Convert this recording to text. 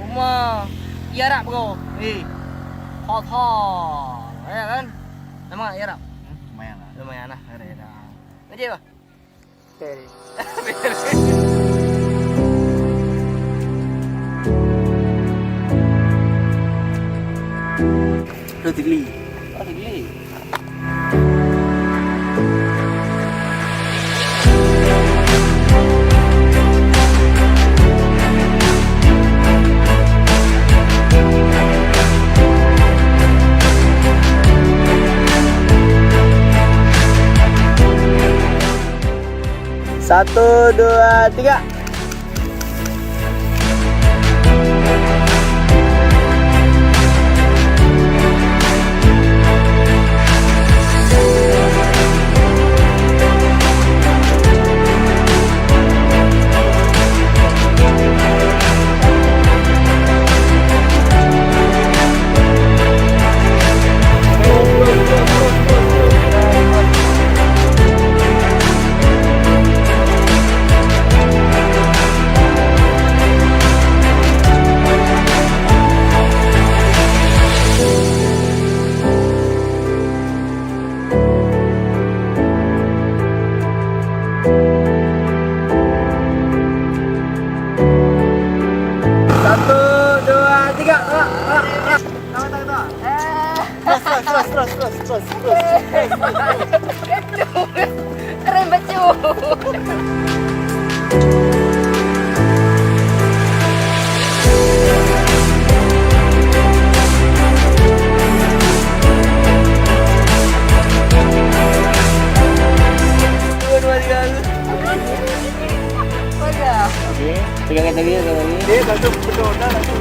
Rumah Iarap bro. Kotor. Ya kan? Memang Iarap. Lumayan lah. Lumayan lah. Ada. Aja apa? Okey. Itu tigli. Oh, tinggi. Satu, dua, tiga. Satu, dua, tiga. Terus. Keren baju. Dua, tiga. Okey, pegang lagi. Langsung betul dah langsung.